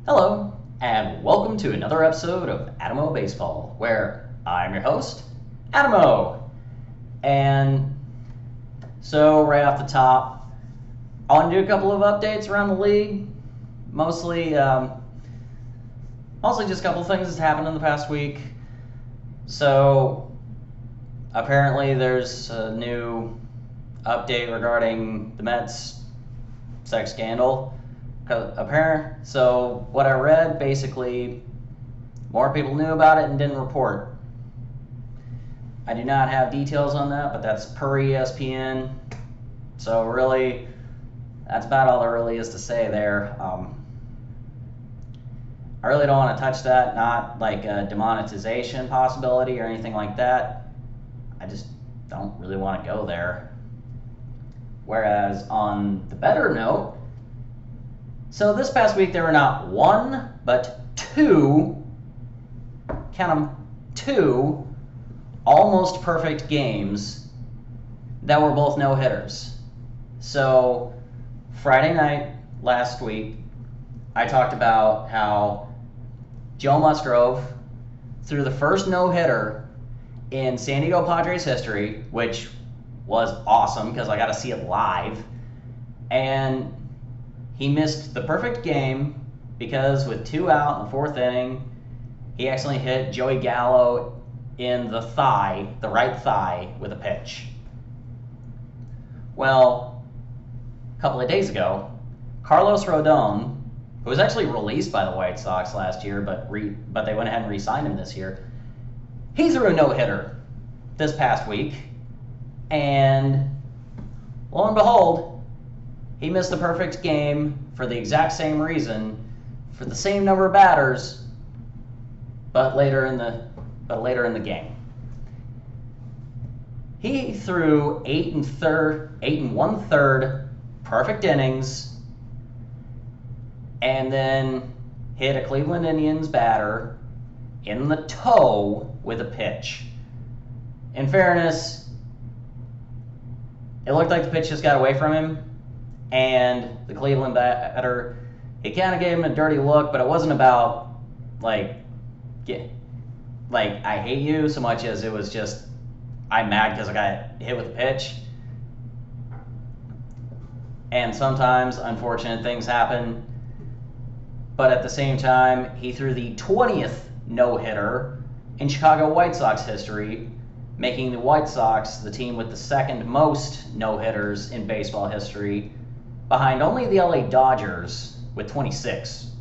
Hello, and welcome to another episode of Adamo Baseball, where I'm your host, Adamo. And so, right off the top, I want to do a couple of updates around the league. Mostly just a couple of things that's happened in the past week. So, apparently there's a new update regarding the Mets sex scandal. So what I read, basically, more people knew about it and didn't report. I do not have details on that, but that's per ESPN. So really, that's about all there really is to say there. I really don't want to touch that, not like a demonetization possibility or anything like that. I just don't really want to go there. Whereas on the better note, so this past week there were not one, but two, count them, two almost perfect games that were both no-hitters. So Friday night last week, I talked about how Joe Musgrove threw the first no-hitter in San Diego Padres history, which was awesome because I got to see it live. And he missed the perfect game because with 2 out in the 4th inning, he accidentally hit Joey Gallo in the thigh, the right thigh, with a pitch. Well, a couple of days ago, Carlos Rodone, who was actually released by the White Sox last year, but they went ahead and re-signed him this year, he threw a no-hitter this past week, and lo and behold, he missed the perfect game for the exact same reason, for the same number of batters, but later in the game. He threw 8 1/3 perfect innings, and then hit a Cleveland Indians batter in the toe with a pitch. In fairness, it looked like the pitch just got away from him. And the Cleveland batter, he kind of gave him a dirty look, but it wasn't about, I hate you so much as it was just, I'm mad because I got hit with a pitch. And sometimes unfortunate things happen. But at the same time, he threw the 20th no-hitter in Chicago White Sox history, making the White Sox the team with the second most no-hitters in baseball history, behind only the LA Dodgers with 26.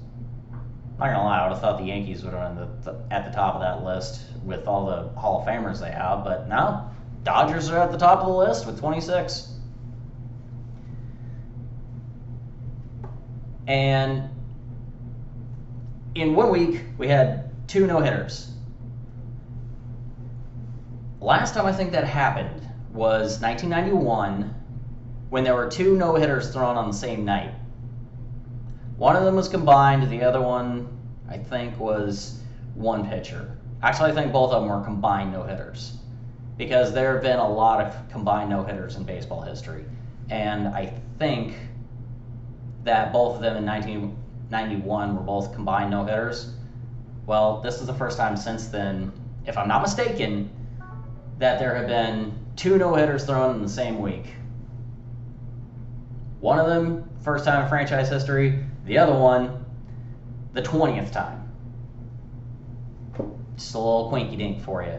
Not gonna lie, I would have thought the Yankees would have been at the top of that list with all the Hall of Famers they have, but no, Dodgers are at the top of the list with 26. And in 1 week, we had 2 no-hitters. Last time I think that happened was 1991, when there were 2 no-hitters thrown on the same night. One of them was combined, the other one, I think, was one pitcher. Actually, I think both of them were combined no-hitters, because there have been a lot of combined no-hitters in baseball history. And I think that both of them in 1991 were both combined no-hitters. Well, this is the first time since then, if I'm not mistaken, that there have been 2 no-hitters thrown in the same week. One of them, first time in franchise history. The other one, the 20th time. Just a little quinky dink for you.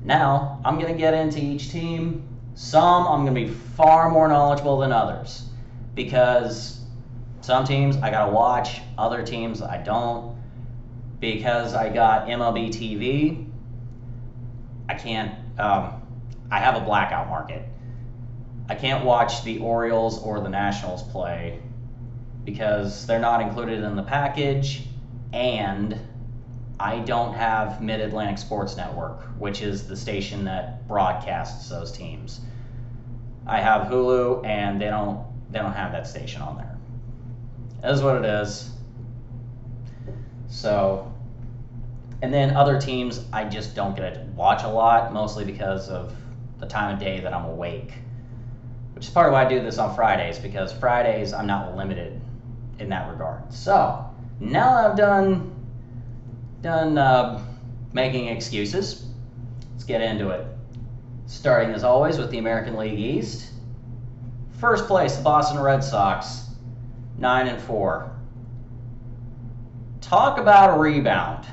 Now, I'm going to get into each team. Some I'm going to be far more knowledgeable than others, because some teams I got to watch, other teams I don't. Because I got MLB TV, I can't, I have a blackout market. I can't watch the Orioles or the Nationals play because they're not included in the package, and I don't have Mid-Atlantic Sports Network, which is the station that broadcasts those teams. I have Hulu, and they don't have that station on there. It is what it is. So, and then other teams I just don't get to watch a lot, mostly because of the time of day that I'm awake. Which is part of why I do this on Fridays, because Fridays I'm not limited in that regard. So, now that I've done making excuses, let's get into it. Starting as always with the American League East. First place, the Boston Red Sox, 9-4. Talk about a rebound.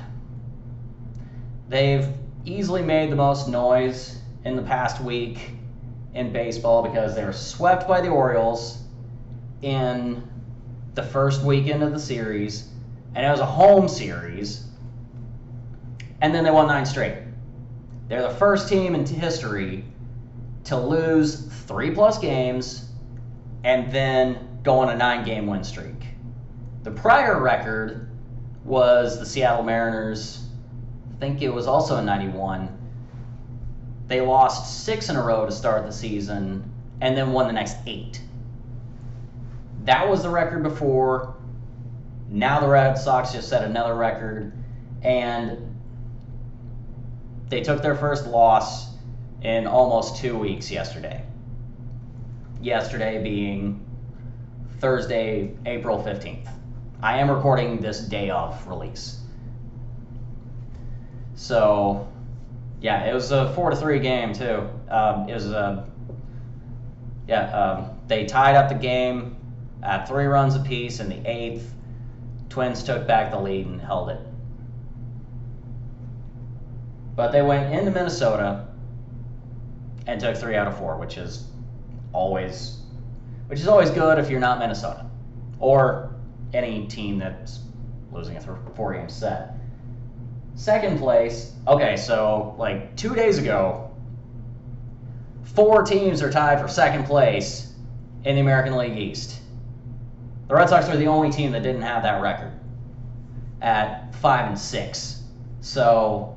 They've easily made the most noise in the past week in baseball because they were swept by the Orioles in the first weekend of the series, and it was a home series, and then they won 9 straight. They're the first team in history to lose 3+ games and then go on a 9-game win streak. The prior record was the Seattle Mariners. I think it was also in 91. They lost 6 in a row to start the season and then won the next 8. That was the record before. Now the Red Sox just set another record, and they took their first loss in almost 2 weeks yesterday. Yesterday being Thursday, April 15th. I am recording this day of release. So, yeah, it was a 4-3 game too. They tied up the game at 3 runs apiece in the 8th. Twins took back the lead and held it. But they went into Minnesota and took 3 out of 4, which is always good if you're not Minnesota or any team that's losing a 4-game set. Second place, okay, so like 2 days ago, 4 teams are tied for second place in the American League East. The Red Sox are the only team that didn't have that record at 5-6. So,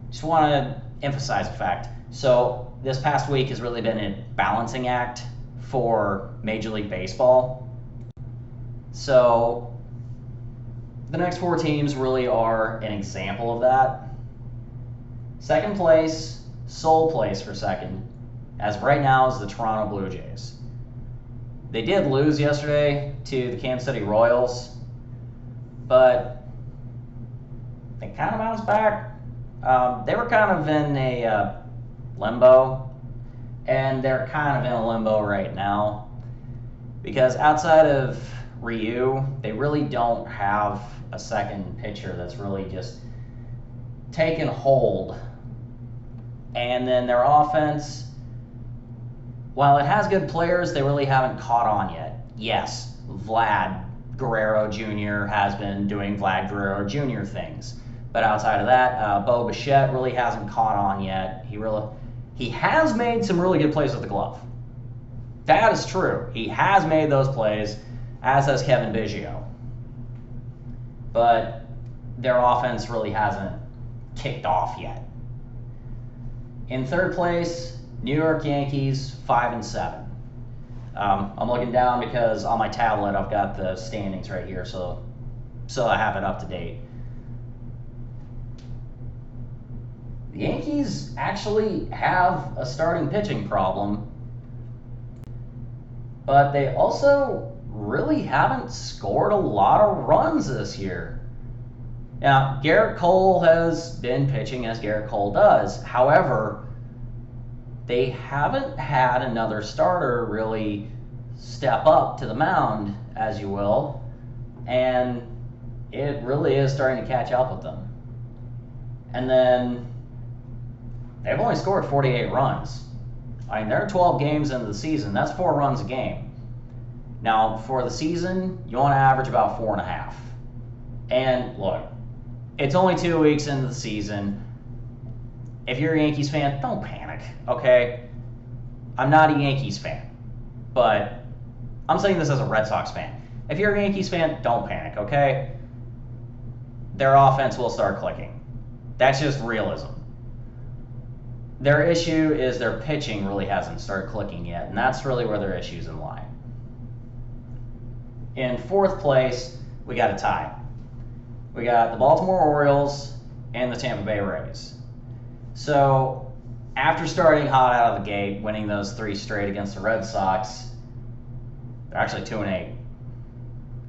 just want to emphasize the fact. So, this past week has really been a balancing act for Major League Baseball. So, the next 4 teams really are an example of that. Second place, sole place for second, as of right now, is the Toronto Blue Jays. They did lose yesterday to the Kansas City Royals, but they kind of bounced back. They were kind of in a limbo, and they're kind of in a limbo right now because outside of Ryu, they really don't have a second pitcher that's really just taken hold. And then their offense, while it has good players, they really haven't caught on yet. Yes, Vlad Guerrero Jr. has been doing Vlad Guerrero Jr. things. But outside of that, Bo Bichette really hasn't caught on yet. He has made some really good plays with the glove. That is true. He has made those plays, as has Kevin Biggio. But their offense really hasn't kicked off yet. In third place, New York Yankees, 5-7. I'm looking down because on my tablet I've got the standings right here, so I have it up to date. The Yankees actually have a starting pitching problem, but they also really haven't scored a lot of runs this year. Now, Garrett Cole has been pitching as Garrett Cole does. However, they haven't had another starter really step up to the mound, as you will, and it really is starting to catch up with them. And then they've only scored 48 runs. I mean, they're 12 games into the season. That's 4 runs a game. Now, for the season, you want to average about 4.5. And look, it's only 2 weeks into the season. If you're a Yankees fan, don't panic, okay? I'm not a Yankees fan, but I'm saying this as a Red Sox fan. If you're a Yankees fan, don't panic, okay? Their offense will start clicking. That's just realism. Their issue is their pitching really hasn't started clicking yet, and that's really where their issues lie. In fourth place, we got a tie. We got the Baltimore Orioles and the Tampa Bay Rays. So, after starting hot out of the gate, winning those 3 straight against the Red Sox, they're actually 2-8.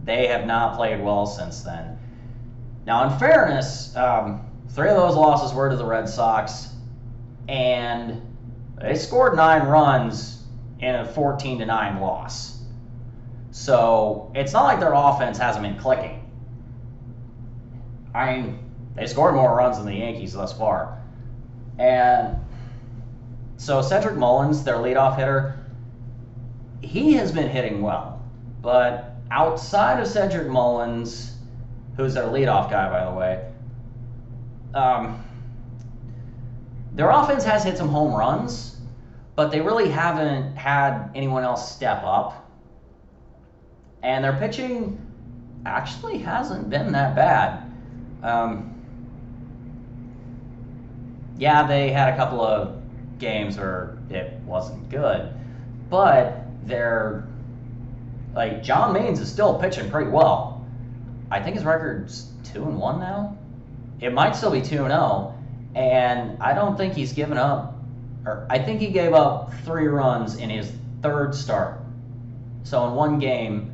They have not played well since then. Now, in fairness, 3 of those losses were to the Red Sox, and they scored 9 runs in a 14-9 loss. So it's not like their offense hasn't been clicking. I mean, they scored more runs than the Yankees thus far. And so Cedric Mullins, their leadoff hitter, he has been hitting well. But outside of Cedric Mullins, who's their leadoff guy, by the way, their offense has hit some home runs, but they really haven't had anyone else step up. And their pitching actually hasn't been that bad. Yeah, they had a couple of games where it wasn't good, but they're like John Means is still pitching pretty well. I think his record's 2-1 now. It might still be 2-0, and I don't think he's given up. Or I think he gave up 3 runs in his 3rd start. So in one game,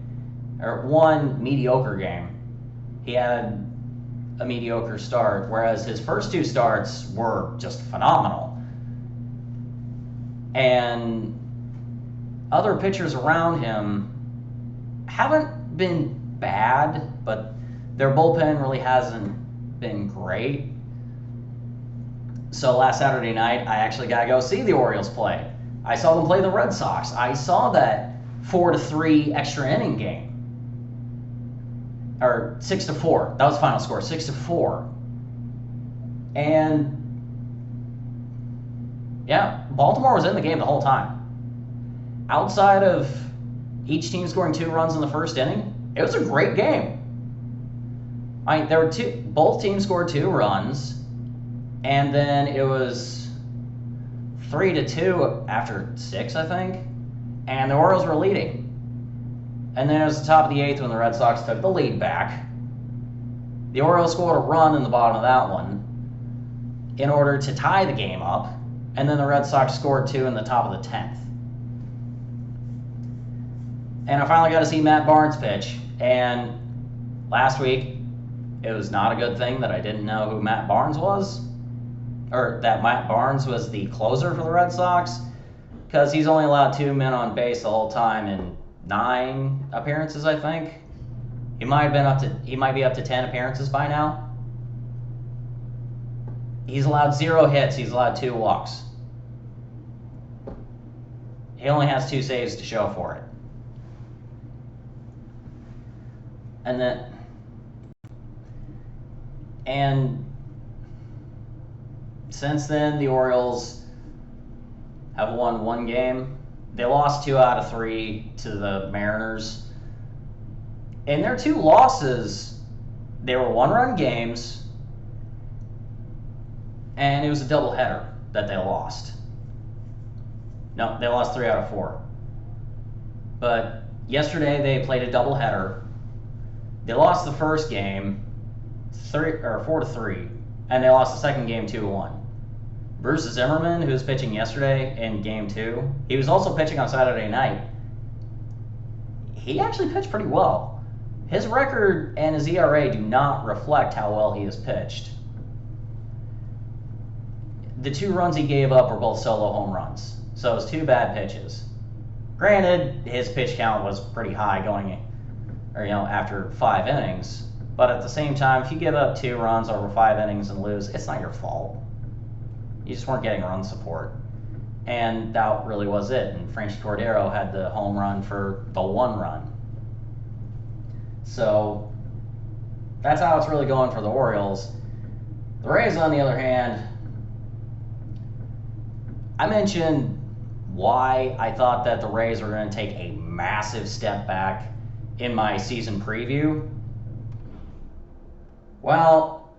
or one mediocre game, he had a mediocre start, whereas his first 2 starts were just phenomenal. And other pitchers around him haven't been bad, but their bullpen really hasn't been great. So last Saturday night, I actually got to go see the Orioles play. I saw them play the Red Sox. I saw that 4-3 extra inning game. Or 6-4. That was the final score, 6-4. And yeah, Baltimore was in the game the whole time. Outside of each team scoring 2 runs in the first inning, it was a great game. I mean, there were both teams scored 2 runs, and then it was 3-2 after 6, I think, and the Orioles were leading. And then it was the top of the 8th when the Red Sox took the lead back. The Orioles scored a run in the bottom of that one in order to tie the game up, and then the Red Sox scored 2 in the top of the 10th. And I finally got to see Matt Barnes pitch, and last week it was not a good thing that I didn't know who Matt Barnes was, or that Matt Barnes was the closer for the Red Sox, because he's only allowed 2 men on base the whole time in 9 appearances, I think. He might be up to 10 appearances by now. He's allowed 0 hits. He's allowed 2 walks. He only has 2 saves to show for it. And since then, the Orioles have won 1 game. They lost 2 out of 3 to the Mariners. In their 2 losses, they were 1-run games, and it was a doubleheader that they lost. No, they lost 3 out of 4. But yesterday they played a doubleheader. They lost the first game 4-3, and they lost the second game 2-1. Bruce Zimmerman, who was pitching yesterday in Game 2, he was also pitching on Saturday night. He actually pitched pretty well. His record and his ERA do not reflect how well he has pitched. The 2 runs he gave up were both solo home runs, so it was 2 bad pitches. Granted, his pitch count was pretty high after 5 innings, but at the same time, if you give up 2 runs over 5 innings and lose, it's not your fault. You just weren't getting run support. And that really was it. And Franchi Cordero had the home run for the 1 run. So that's how it's really going for the Orioles. The Rays, on the other hand, I mentioned why I thought that the Rays were going to take a massive step back in my season preview. Well,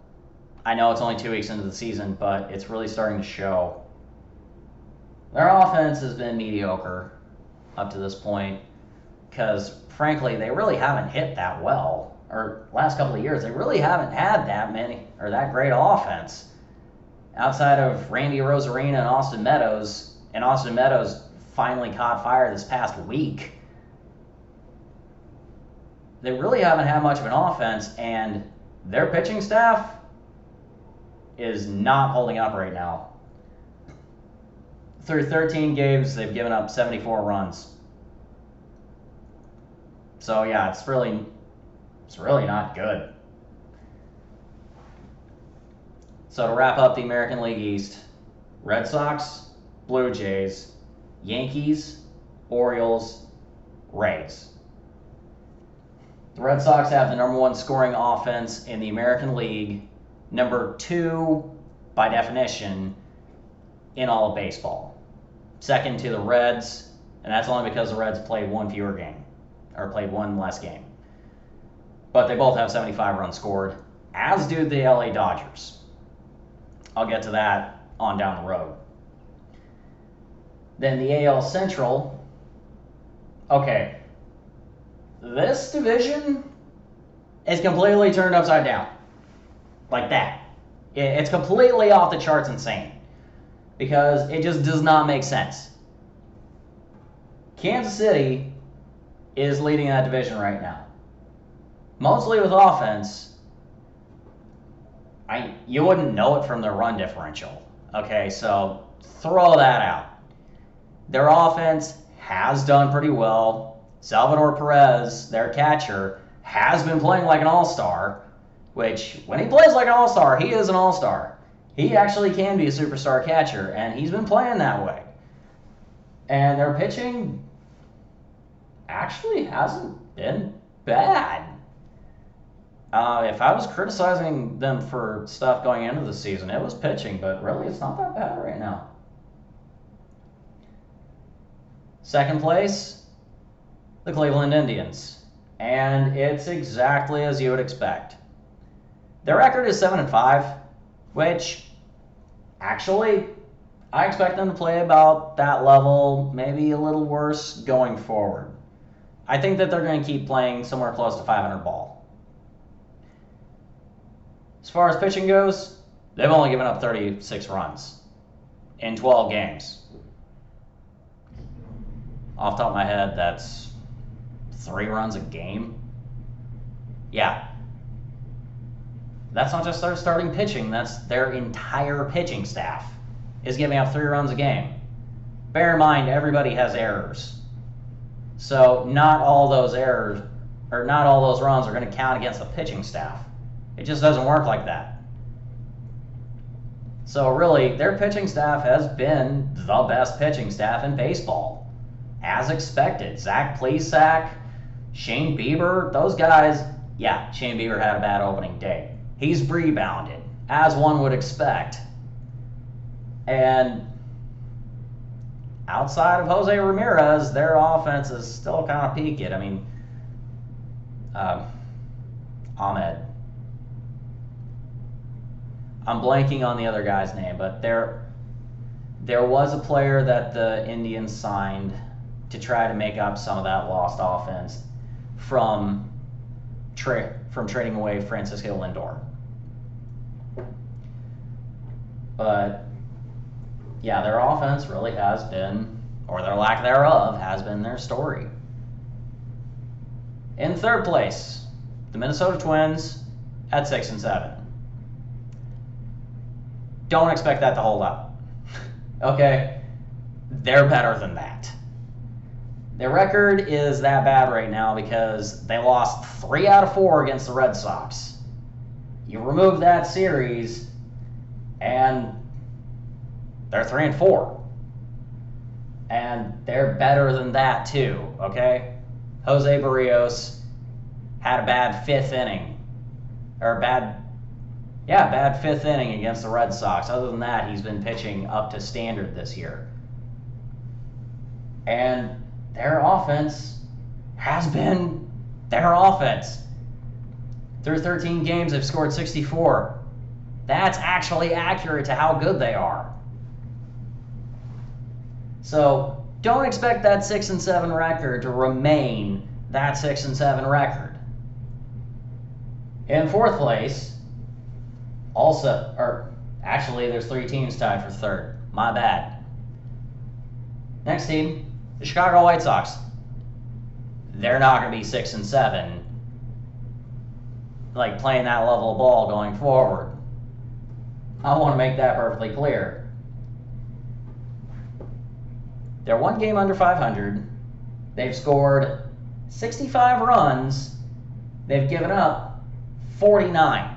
I know it's only 2 weeks into the season, but it's really starting to show. Their offense has been mediocre up to this point because, frankly, they really haven't hit that well. Or last couple of years, they really haven't had that many or that great offense. Outside of Randy Rosarina and Austin Meadows finally caught fire this past week. they really haven't had much of an offense, and their pitching staff is not holding up right now. Through 13 games, they've given up 74 runs. So yeah, it's really not good. So to wrap up the American League East, Red Sox, Blue Jays, Yankees, Orioles, Rays. The Red Sox have the #1 scoring offense in the American League, #2 by definition in all of baseball. Second to the Reds, and that's only because the Reds played one fewer game, or played one less game. But they both have 75 runs scored, as do the LA Dodgers. I'll get to that on down the road. Then the AL Central. Okay. This division is completely turned upside down. Like that. It's completely off the charts insane. Because it just does not make sense. Kansas City is leading that division right now. Mostly with offense. You wouldn't know it from their run differential. Okay, so throw that out. Their offense has done pretty well. Salvador Perez, their catcher, has been playing like an all-star, which, when he plays like an all-star, he is an all-star. He actually can be a superstar catcher, and he's been playing that way. And their pitching actually hasn't been bad. If I was criticizing them for stuff going into the season, it was pitching, but really it's not that bad right now. Second place, the Cleveland Indians. And it's exactly as you would expect. Their record is 7-5, which actually I expect them to play about that level, maybe a little worse going forward. I think that they're going to keep playing somewhere close to 500 ball. As far as pitching goes, they've only given up 36 runs in 12 games. Off the top of my head, that's 3 runs a game. Yeah. That's not just their starting pitching, that's their entire pitching staff is giving up 3 runs a game. Bear in mind, everybody has errors. So not all those errors, or not all those runs are going to count against the pitching staff. It just doesn't work like that. So really, their pitching staff has been the best pitching staff in baseball. As expected. Zach Plesac, Shane Bieber, those guys, yeah, Shane Bieber had a bad opening day. He's rebounded, as one would expect. And outside of Jose Ramirez, their offense is still kind of peaked. I mean, Ahmed. I'm blanking on the other guy's name, but there was a player that the Indians signed to try to make up some of that lost offense from trading away Francisco Lindor. But yeah, their offense really has been, or their lack thereof, has been their story. In third place, the Minnesota Twins at 6-7. Don't expect that to hold up. Okay? They're better than that. Their record is that bad right now because they lost 3 out of 4 against the Red Sox. You remove that series, and they're 3-4. And they're better than that too, okay? Jose Barrios had a bad 5th inning. Or bad 5th inning against the Red Sox. Other than that, he's been pitching up to standard this year. And their offense has been their offense. Through 13 games, they've scored 64. That's actually accurate to how good they are. So don't expect that 6-7 record to remain that 6-7 record. In fourth place, there's 3 teams tied for third. My bad. Next team, the Chicago White Sox. They're not going to be 6-7 like playing that level of ball going forward. I want to make that perfectly clear. They're one game under 500. They've scored 65 runs. They've given up 49.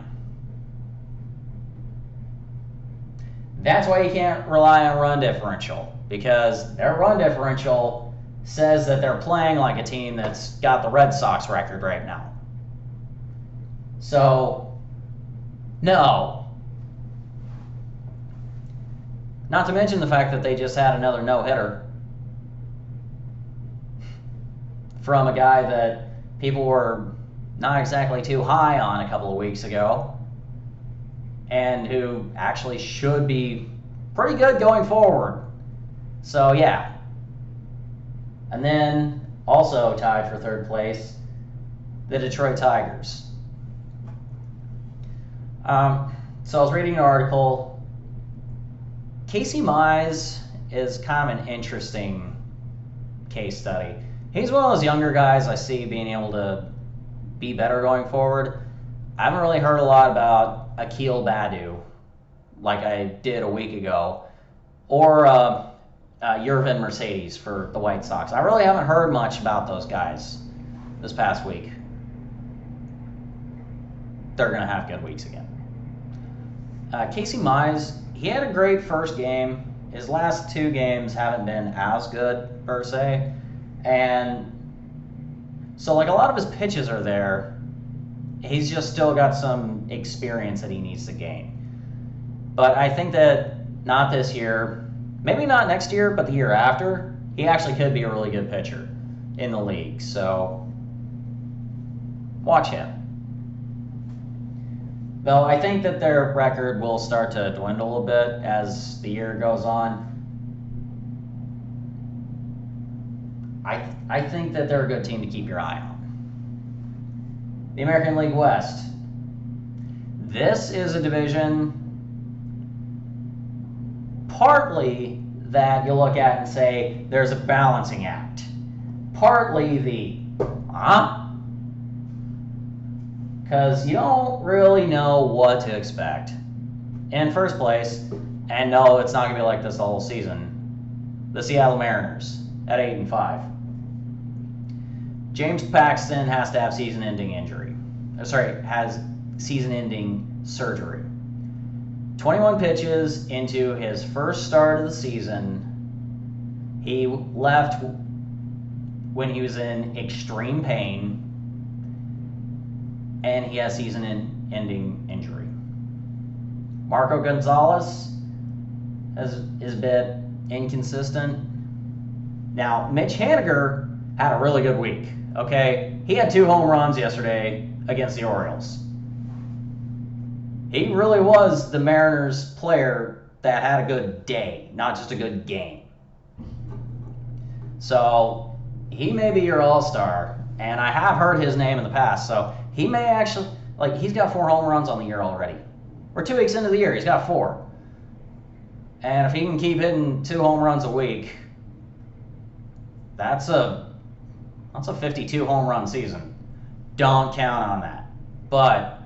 That's why you can't rely on run differential, because their run differential says that they're playing like a team that's got the Red Sox record right now. So, no. Not to mention the fact that they just had another no-hitter from a guy that people were not exactly too high on a couple of weeks ago, and who actually should be pretty good going forward. So, yeah. And then, also tied for third place, the Detroit Tigers. So I was reading an article. Casey Mize is kind of an interesting case study. He's one of those younger guys I see being able to be better going forward. I haven't really heard a lot about Akil Baddoo like I did a week ago, or Yervin Mercedes for the White Sox. I really haven't heard much about those guys this past week. They're going to have good weeks again. Casey Mize, he had a great first game. His last two games haven't been as good, per se. And so, like, a lot of his pitches are there. He's just still got some experience that he needs to gain. But I think that not this year, maybe not next year, but the year after, he actually could be a really good pitcher in the league. So, watch him. Though I think that their record will start to dwindle a bit as the year goes on. I think that they're a good team to keep your eye on. The American League West. This is a division partly that you look at and say there's a balancing act. Partly because you don't really know what to expect in first place, and no, it's not going to be like this the whole season. The Seattle Mariners at 8-5. James Paxton has to have season-ending has season-ending surgery. 21 pitches into his first start of the season. He left when he was in extreme pain, and he has season-ending injury. Marco Gonzalez is a bit inconsistent. Now, Mitch Haniger had a really good week, okay? He had 2 home runs yesterday against the Orioles. He really was the Mariners player that had a good day, not just a good game. So, he may be your all-star, and I have heard his name in the past, so he may actually, he's got 4 home runs on the year already. We're 2 weeks into the year, he's got 4. And if he can keep hitting 2 home runs a week, that's a 52 home run season. Don't count on that. But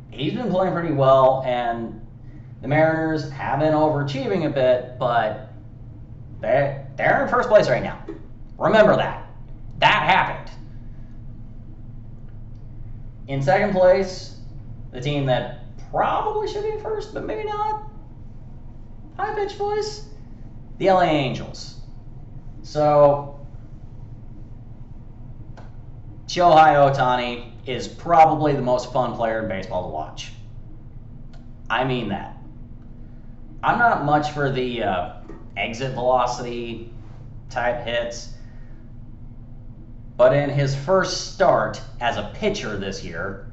he's been playing pretty well, and the Mariners have been overachieving a bit, but they're in first place right now. Remember that. That happened. In second place, the team that probably should be in first, but maybe not. High pitch voice. The LA Angels. So, Shohei Ohtani is probably the most fun player in baseball to watch. I mean that. I'm not much for the exit velocity type hits, but in his first start as a pitcher this year,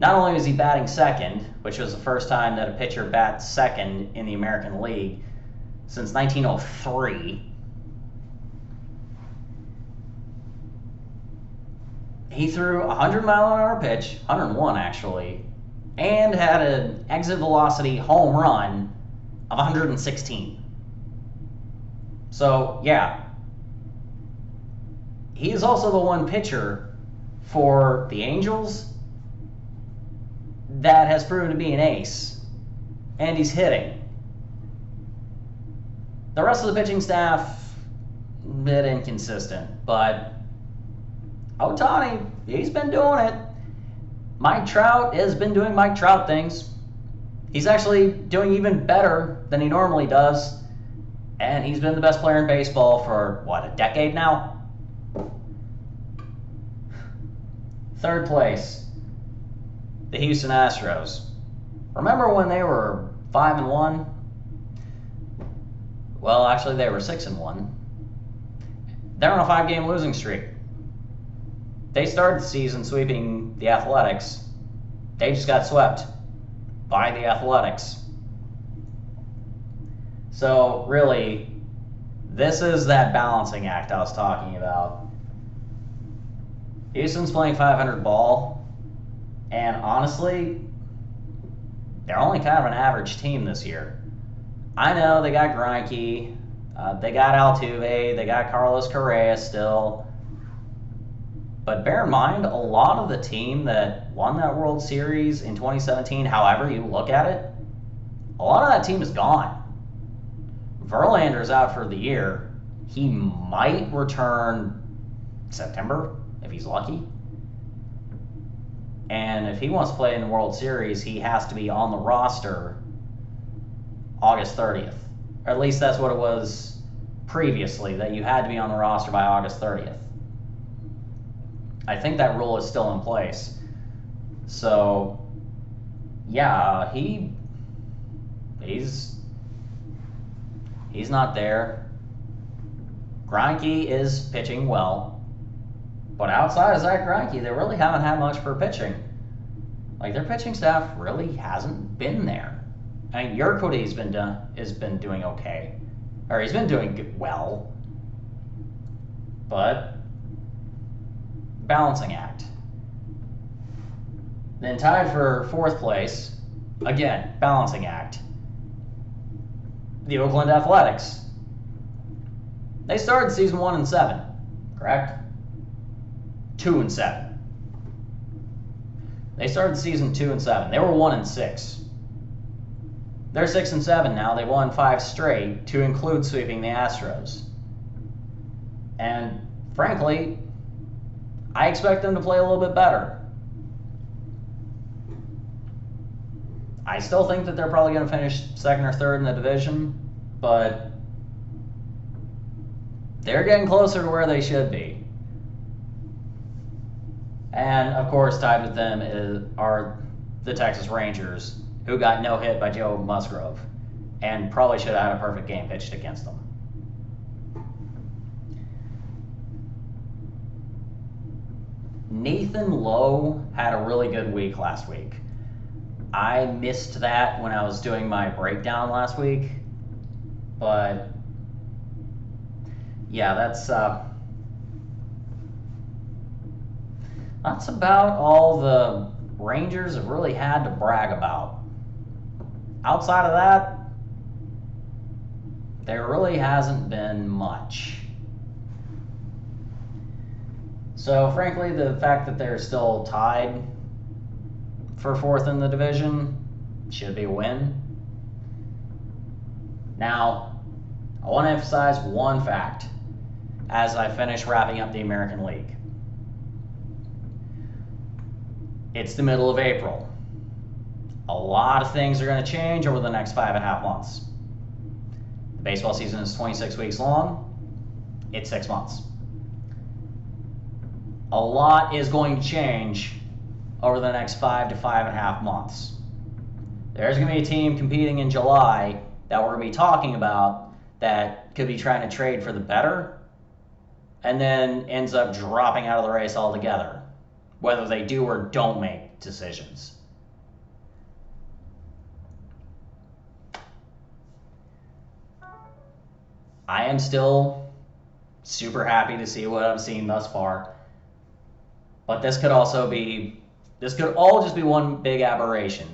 not only was he batting second, which was the first time that a pitcher bats second in the American League since 1903, he threw a 100-mile-an-hour pitch, 101 actually, and had an exit velocity home run of 116. So, yeah. He is also the one pitcher for the Angels, that has proven to be an ace, and he's hitting. The rest of the pitching staff, a bit inconsistent, but Ohtani, he's been doing it. Mike Trout has been doing Mike Trout things. He's actually doing even better than he normally does, and he's been the best player in baseball for, what, a decade now? Third place, the Houston Astros. Remember when they were 5-1? Well, actually, they were 6-1. They're on a 5-game losing streak. They started the season sweeping the Athletics. They just got swept by the Athletics. So, really, this is that balancing act I was talking about. Houston's playing 500 ball, and honestly, they're only kind of an average team this year. I know they got Greinke, they got Altuve, they got Carlos Correa still, but bear in mind, a lot of the team that won that World Series in 2017, however you look at it, a lot of that team is gone. Verlander's out for the year. He might return September, if he's lucky. And if he wants to play in the World Series, he has to be on the roster August 30th. Or at least that's what it was previously, that you had to be on the roster by August 30th. I think that rule is still in place. So, yeah, he's not there. Greinke is pitching well. But outside of Zach Greinke, they really haven't had much for pitching. Like, their pitching staff really hasn't been there. I mean, Urquidy has been doing okay. Or he's been doing well. But balancing act. Then tied for fourth place, again, balancing act. The Oakland Athletics. They started season 1-7, correct? 2-7. They started season 2-7. They were 1-6. They're 6-7 now. They won 5 straight, to include sweeping the Astros. And frankly, I expect them to play a little bit better. I still think that they're probably going to finish second or third in the division, but they're getting closer to where they should be. And, of course, tied with them are the Texas Rangers, who got no hit by Joe Musgrove and probably should have had a perfect game pitched against them. Nathan Lowe had a really good week last week. I missed that when I was doing my breakdown last week. But, yeah, that's about all the Rangers have really had to brag about. Outside of that, there really hasn't been much. So, frankly, the fact that they're still tied for fourth in the division should be a win. Now, I want to emphasize one fact as I finish wrapping up the American League. It's the middle of April. A lot of things are going to change over the next 5.5 months. The baseball season is 26 weeks long. It's 6 months. A lot is going to change over the next 5 to 5.5 months. There's going to be a team competing in July that we're going to be talking about that could be trying to trade for the better and then ends up dropping out of the race altogether, whether they do or don't make decisions. I am still super happy to see what I've seen thus far, but this could all just be one big aberration.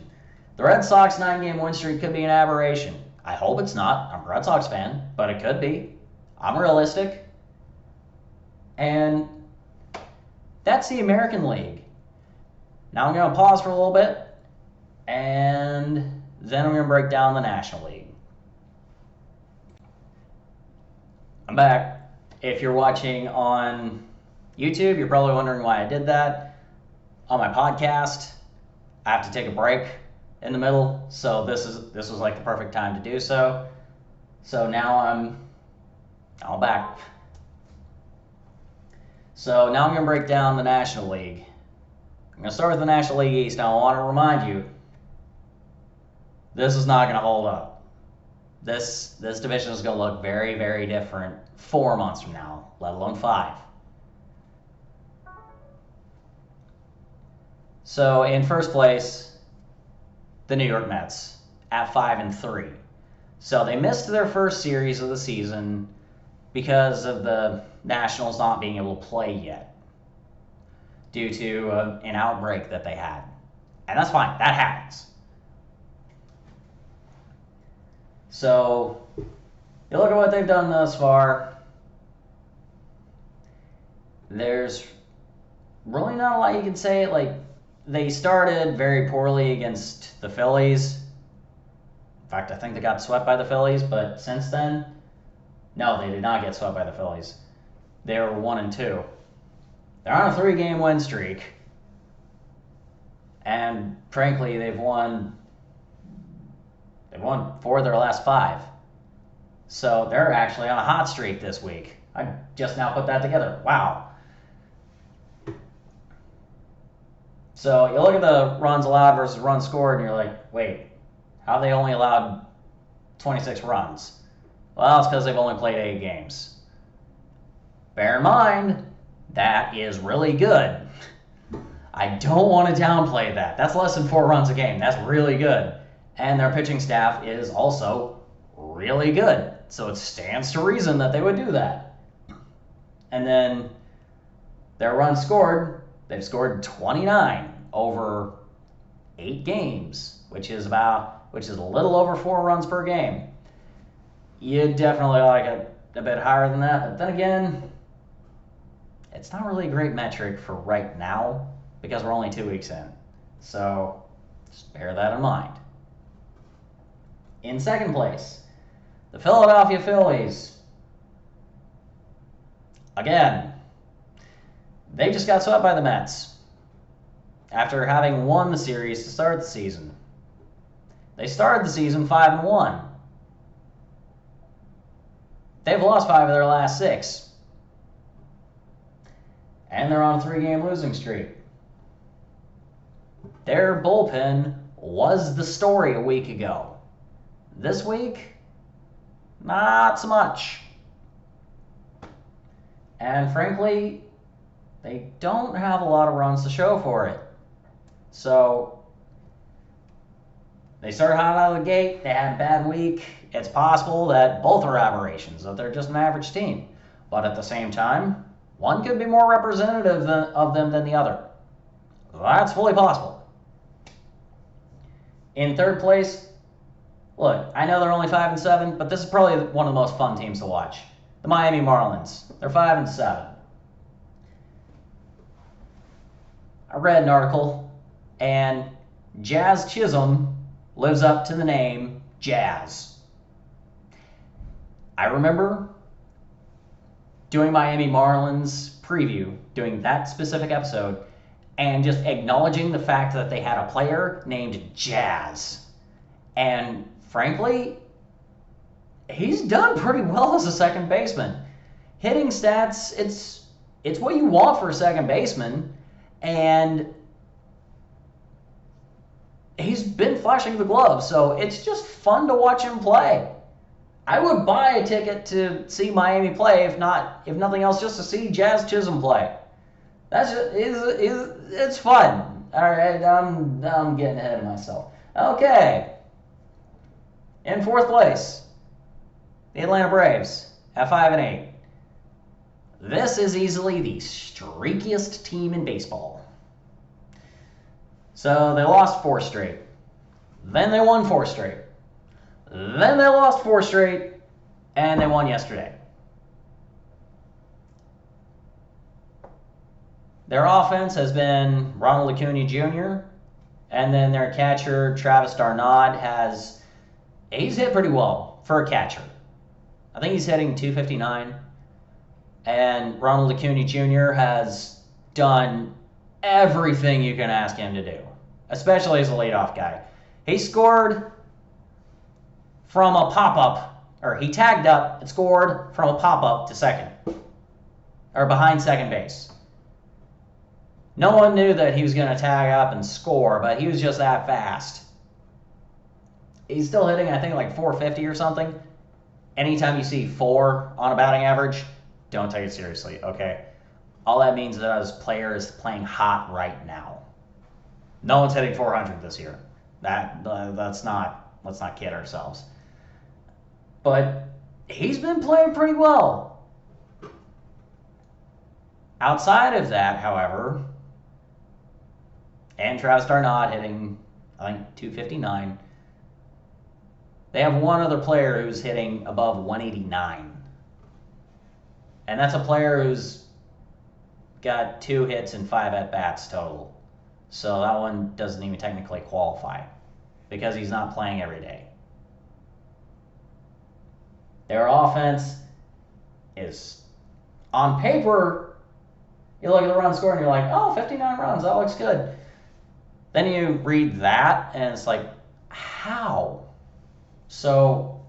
The Red Sox 9-game win streak could be an aberration. I hope it's not. I'm a Red Sox fan, but it could be. I'm realistic. And That's the American League. Now I'm going to pause for a little bit, and then I'm going to break down the National League. I'm back. If you're watching on YouTube, you're probably wondering why I did that. On my podcast, I have to take a break in the middle, so this was like the perfect time to do so. So now I'm back. So now I'm going to break down the National League. I'm going to start with the National League East. Now I want to remind you, this is not going to hold up. This division is going to look very, very different 4 months from now, let alone 5. So in first place, the New York Mets at 5-3. So they missed their first series of the season because of the Nationals not being able to play yet due to an outbreak that they had. And that's fine. That happens. So you look at what they've done thus far. There's really not a lot you can say. Like, they started very poorly against the Phillies. In fact, I think they got swept by the Phillies, but since then, no, they did not get swept by the Phillies. They were 1-2. They're on a 3-game win streak. And frankly, they've won 4 of their last 5. So they're actually on a hot streak this week. I just now put that together. Wow. So you look at the runs allowed versus runs scored, and you're like, wait, how have they only allowed 26 runs? Well, it's because they've only played 8 games. Bear in mind, that is really good. I don't want to downplay that. That's less than 4 runs a game. That's really good. And their pitching staff is also really good. So it stands to reason that they would do that. And then their runs scored, they've scored 29 over 8 games, which is a little over 4 runs per game. You'd definitely like it a bit higher than that, but then again, it's not really a great metric for right now because we're only 2 weeks in. So just bear that in mind. In second place, the Philadelphia Phillies. Again, they just got swept by the Mets after having won the series to start the season. They started the season 5-1. They've lost 5 of their last 6. And they're on a 3-game losing streak. Their bullpen was the story a week ago. This week, not so much. And frankly, they don't have a lot of runs to show for it. So they started hot out of the gate. They had a bad week. It's possible that both are aberrations, that they're just an average team. But at the same time, one could be more representative of them than the other. That's fully possible. In third place, look, I know they're only 5-7, but this is probably one of the most fun teams to watch. The Miami Marlins. They're 5-7. I read an article, and Jazz Chisholm lives up to the name Jazz. I remember doing Miami Marlins preview, doing that specific episode, and just acknowledging the fact that they had a player named Jazz. And frankly, he's done pretty well as a second baseman. Hitting stats, it's what you want for a second baseman, and he's been flashing the glove, so it's just fun to watch him play. I would buy a ticket to see Miami play, if nothing else, just to see Jazz Chisholm play. It's fun. All right, I'm getting ahead of myself. Okay. In fourth place, the Atlanta Braves at 5-8. This is easily the streakiest team in baseball. So they lost 4 straight. Then they won 4 straight. Then they lost 4 straight, and they won yesterday. Their offense has been Ronald Acuna Jr., and then their catcher, Travis Darnaud, he's hit pretty well for a catcher. I think he's hitting .259. And Ronald Acuna Jr. has done everything you can ask him to do, especially as a leadoff guy. He scored from a pop-up, or he tagged up and scored from a pop-up to second, or behind second base. No one knew that he was going to tag up and score, but he was just that fast. He's still hitting, I think, like .450 or something. Anytime you see 4 on a batting average, don't take it seriously, okay? All that means is that his player is playing hot right now. No one's hitting .400 this year. Let's not kid ourselves. But he's been playing pretty well. Outside of that, however, and Travis Darnaud hitting, I think, .259, they have one other player who's hitting above 189. And that's a player who's got 2 hits and 5 at-bats total. So that one doesn't even technically qualify because he's not playing every day. Their offense is, on paper, you look at the run score and you're like, oh, 59 runs, that looks good. Then you read that and it's like, how? So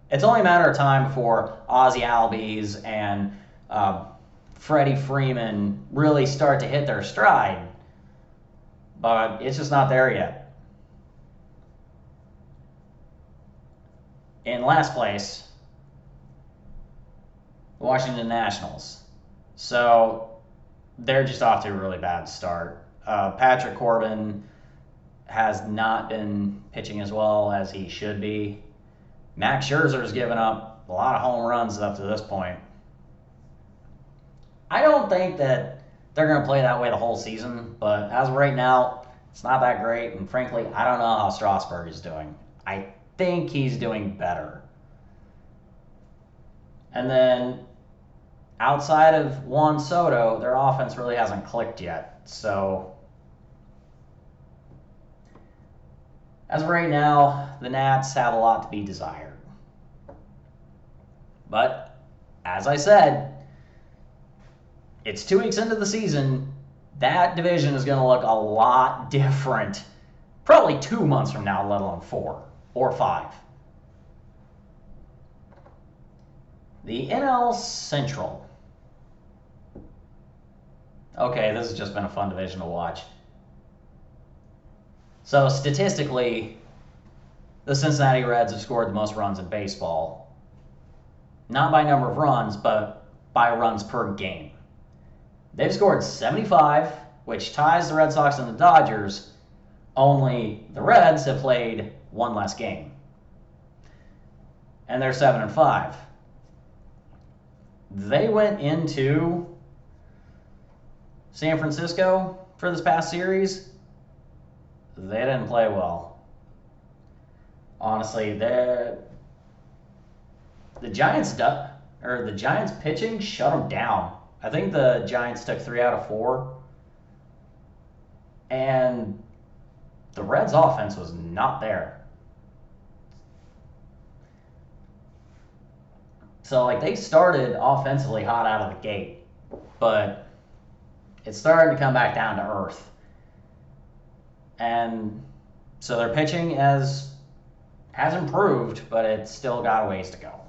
it's only a matter of time before Ozzie Albies and Freddie Freeman really start to hit their stride. But it's just not there yet. In last place, the Washington Nationals. So they're just off to a really bad start. Patrick Corbin has not been pitching as well as he should be. Max Scherzer's given up a lot of home runs up to this point. I don't think that they're going to play that way the whole season, but as of right now, it's not that great, and frankly, I don't know how Strasburg is doing. I think he's doing better. And then, outside of Juan Soto, their offense really hasn't clicked yet, so as of right now, the Nats have a lot to be desired. But, as I said, it's 2 weeks into the season. That division is going to look a lot different. Probably 2 months from now, let alone 4 or 5. The NL Central. Okay, this has just been a fun division to watch. So statistically, the Cincinnati Reds have scored the most runs in baseball. Not by number of runs, but by runs per game. They've scored 75, which ties the Red Sox and the Dodgers. Only the Reds have played 1 less game. And they're 7-5. They went into San Francisco for this past series. They didn't play well. Honestly, the Giants pitching shut them down. I think the Giants took 3 out of 4. And the Reds' offense was not there. So, they started offensively hot out of the gate. But it's starting to come back down to earth. And so their pitching has improved, but it's still got a ways to go.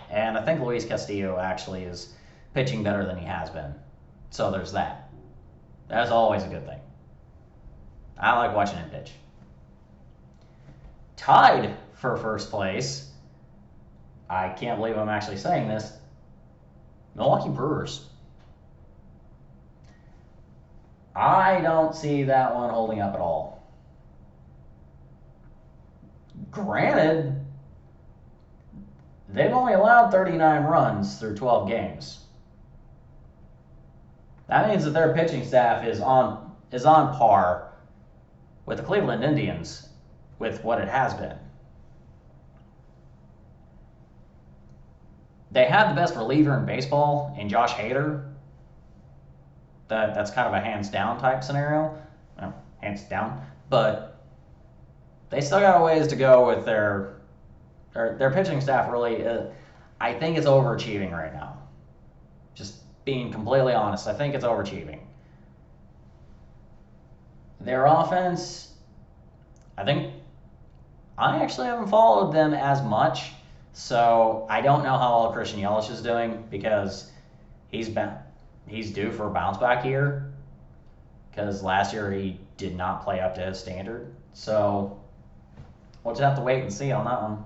And I think Luis Castillo actually is pitching better than he has been. So there's that. That's always a good thing. I like watching him pitch. Tied for first place, I can't believe I'm actually saying this, Milwaukee Brewers. I don't see that one holding up at all. Granted, they've only allowed 39 runs through 12 games. That means that their pitching staff is on par with the Cleveland Indians with what it has been. They had the best reliever in baseball in Josh Hader, that's kind of a hands down type scenario. Well, hands down, but they still got a ways to go with their pitching staff. Really, I think it's overachieving right now. Just being completely honest, I think it's overachieving. Their offense, I actually haven't followed them as much, so I don't know how well Christian Yelich is doing because he's due for a bounce back year because last year he did not play up to his standard. So we'll just have to wait and see on that one.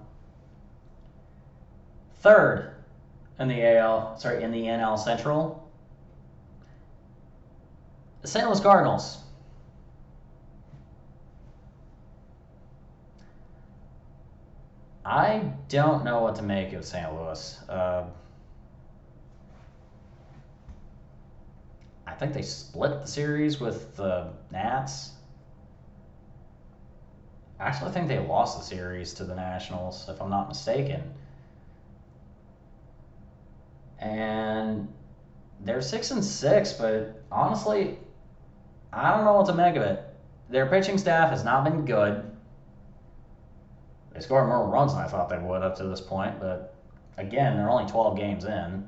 Third in the NL Central, the St. Louis Cardinals. I don't know what to make of St. Louis. I think they split the series with the Nats. Actually, I think they lost the series to the Nationals, if I'm not mistaken. And they're 6-6, but honestly, I don't know what to make of it. Their pitching staff has not been good. They scored more runs than I thought they would up to this point, but again, they're only 12 games in.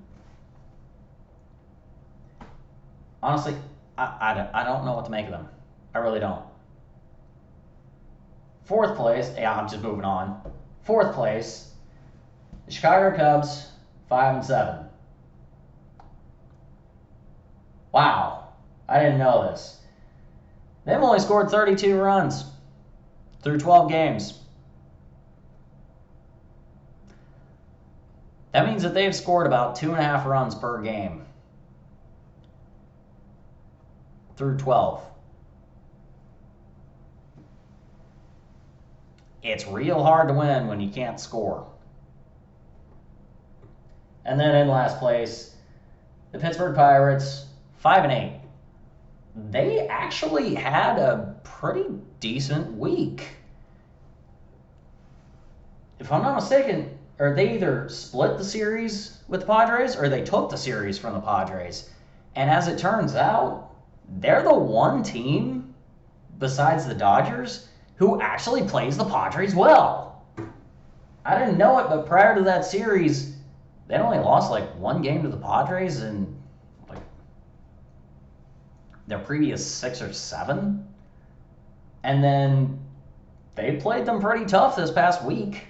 Honestly, I don't know what to make of them. I really don't. Fourth place, I'm just moving on. Fourth place, the Chicago Cubs, 5-7. Wow, I didn't know this. They've only scored 32 runs through 12 games. That means that they've scored about 2.5 runs per game through 12. It's real hard to win when you can't score. And then in last place, the Pittsburgh Pirates, 5-8. They actually had a pretty decent week. If I'm not mistaken, or they either split the series with the Padres or they took the series from the Padres. And as it turns out, they're the one team besides the Dodgers who actually plays the Padres well. I didn't know it, but prior to that series, they only lost like one game to the Padres in like their previous 6 or 7. And then they played them pretty tough this past week.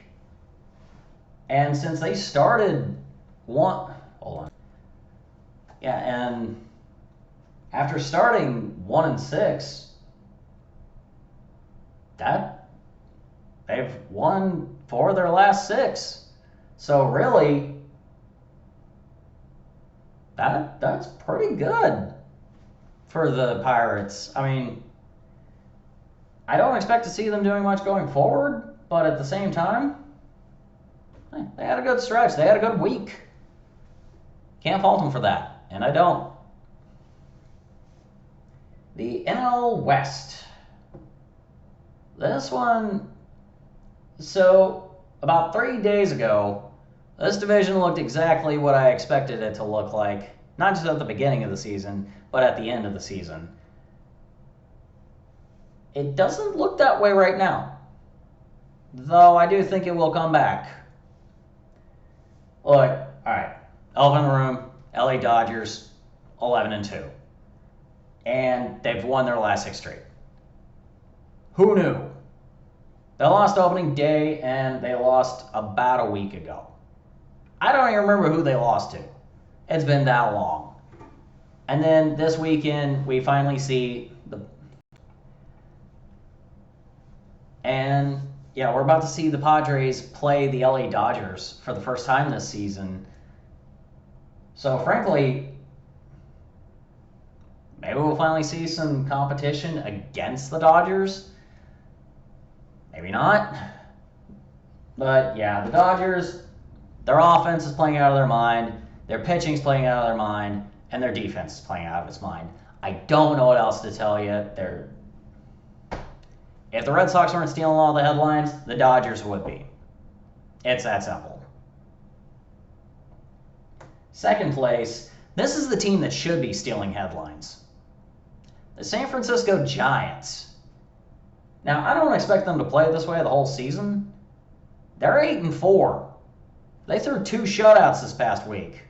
And since they started and after starting 1-6, they've won 4 of their last 6. So really, that's pretty good for the Pirates. I mean, I don't expect to see them doing much going forward, but at the same time, they had a good stretch. They had a good week. Can't fault them for that, and I don't. The NL West. This one, so about 3 days ago, this division looked exactly what I expected it to look like, not just at the beginning of the season, but at the end of the season. It doesn't look that way right now, though I do think it will come back. Look, all right, elephant in the room, LA Dodgers, 11-2. And they've won their last 6 straight. Who knew? They lost opening day, and they lost about a week ago. I don't even remember who they lost to. It's been that long. And then this weekend, we finally see we're about to see the Padres play the LA Dodgers for the first time this season. So frankly, maybe we'll finally see some competition against the Dodgers. Maybe not. But yeah, the Dodgers, their offense is playing out of their mind, their pitching is playing out of their mind, and their defense is playing out of its mind. I don't know what else to tell you. If the Red Sox weren't stealing all the headlines, the Dodgers would be. It's that simple. Second place, this is the team that should be stealing headlines. The San Francisco Giants. Now, I don't expect them to play this way the whole season. They're 8-4. They threw 2 shutouts this past week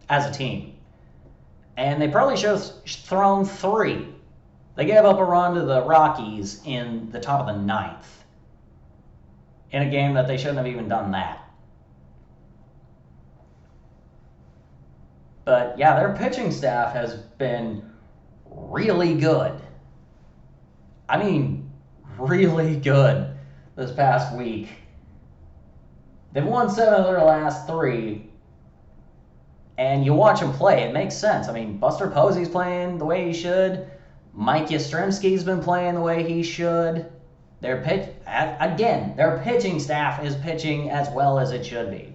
as a team. And they probably should have thrown 3. They gave up a run to the Rockies in the top of the 9th in a game that they shouldn't have even done that. But yeah, their pitching staff has been really good. I mean, really good this past week. They've won 7 of their last 3. And you watch them play, it makes sense. I mean, Buster Posey's playing the way he should. Mike Yastrzemski's been playing the way he should. Their pitching staff is pitching as well as it should be.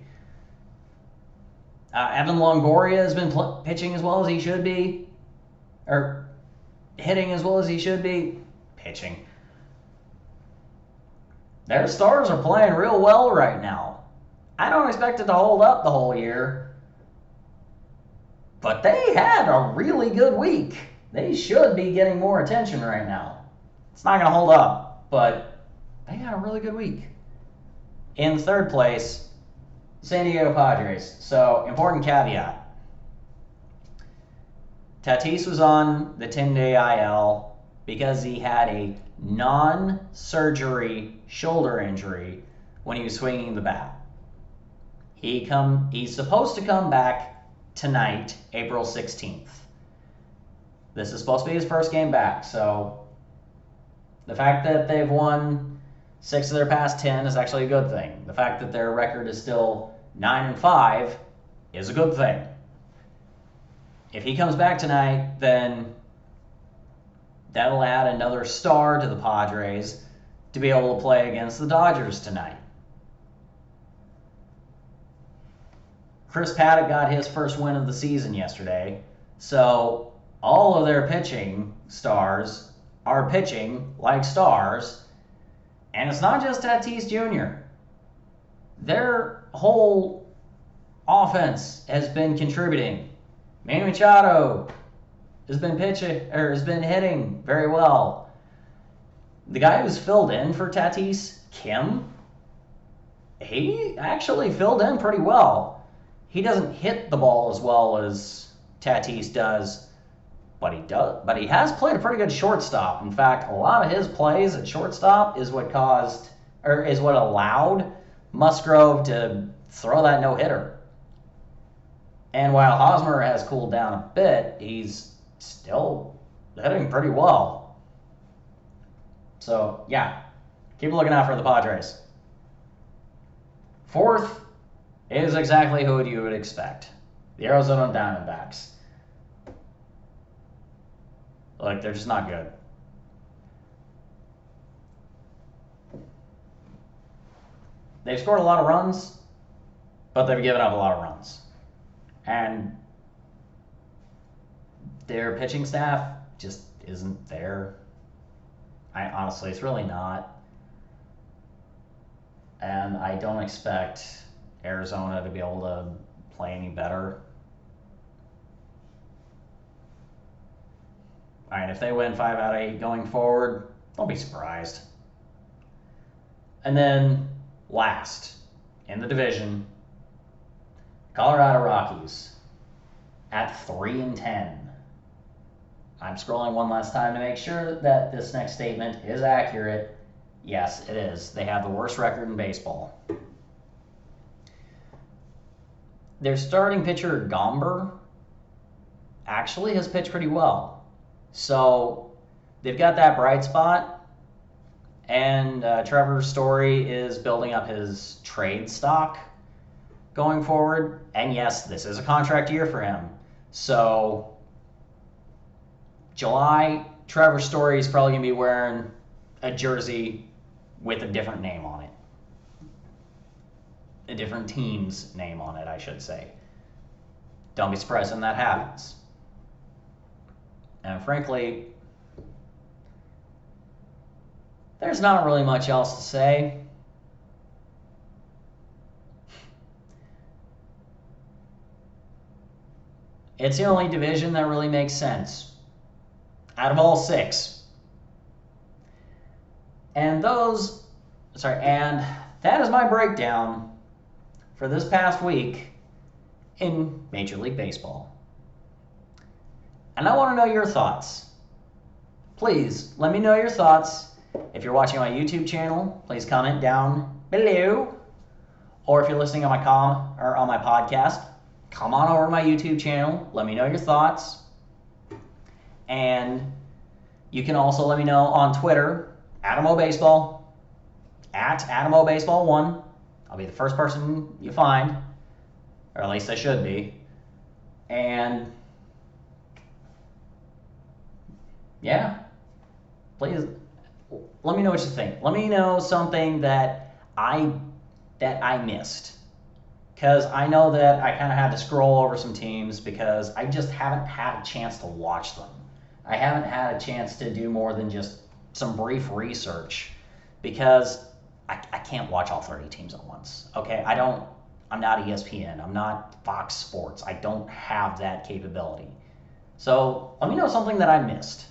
Evan Longoria has been pitching as well as he should be. Or hitting as well as he should be. Pitching. Their stars are playing real well right now. I don't expect it to hold up the whole year. But they had a really good week. They should be getting more attention right now. It's not going to hold up, but they had a really good week. In 3rd place, San Diego Padres. So, important caveat. Tatis was on the 10-day IL because he had a non-surgery shoulder injury when he was swinging the bat. He's supposed to come back tonight, April 16th. This is supposed to be his first game back, so the fact that they've won 6 of their past 10 is actually a good thing. The fact that their record is still 9-5 is a good thing. If he comes back tonight, then that'll add another star to the Padres to be able to play against the Dodgers tonight. Chris Paddock got his first win of the season yesterday, so all of their pitching stars are pitching like stars, and it's not just Tatis Jr. Their whole offense has been contributing. Manny Machado has been hitting very well. The guy who's filled in for Tatis, Kim, he actually filled in pretty well. He doesn't hit the ball as well as Tatis does, but he has played a pretty good shortstop. In fact, a lot of his plays at shortstop is what allowed Musgrove to throw that no-hitter. And while Hosmer has cooled down a bit, he's still hitting pretty well. So, yeah, keep looking out for the Padres. 4th is exactly who you would expect. The Arizona Diamondbacks. Like, they're just not good. They've scored a lot of runs, but they've given up a lot of runs. And their pitching staff just isn't there. Honestly, it's really not. And I don't expect Arizona to be able to play any better. All right, if they win 5 out of 8 going forward, don't be surprised. And then last in the division, Colorado Rockies at 3-10. I'm scrolling one last time to make sure that this next statement is accurate. Yes, it is. They have the worst record in baseball. Their starting pitcher, Gomber, actually has pitched pretty well. So they've got that bright spot. And Trevor Story is building up his trade stock going forward. And yes, this is a contract year for him. So July, Trevor Story is probably going to be wearing a jersey with a different name on it. A different team's name on it, I should say. Don't be surprised when that happens. And frankly, there's not really much else to say. It's the only division that really makes sense. out of all 6. And that is my breakdown for this past week in Major League Baseball. And I want to know your thoughts. Please let me know your thoughts. If you're watching on my YouTube channel, please comment down below. Or if you're listening on my podcast, come on over to my YouTube channel. Let me know your thoughts. And you can also let me know on Twitter, AdamOBaseball, at AdamOBaseball1. I'll be the first person you find, or at least I should be. And yeah, please let me know what you think. Let me know something that I missed, because I know that I kind of had to scroll over some teams because I just haven't had a chance to watch them. I haven't had a chance to do more than just some brief research because I can't watch all 30 teams at once. Okay, I'm not ESPN. I'm not Fox Sports. I don't have that capability. So let me know something that I missed.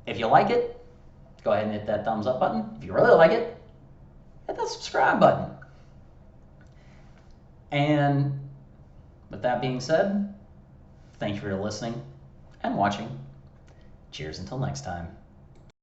If you like it, go ahead and hit that thumbs up button. If you really like it, hit that subscribe button. And with that being said, thank you for listening and watching. Cheers until next time.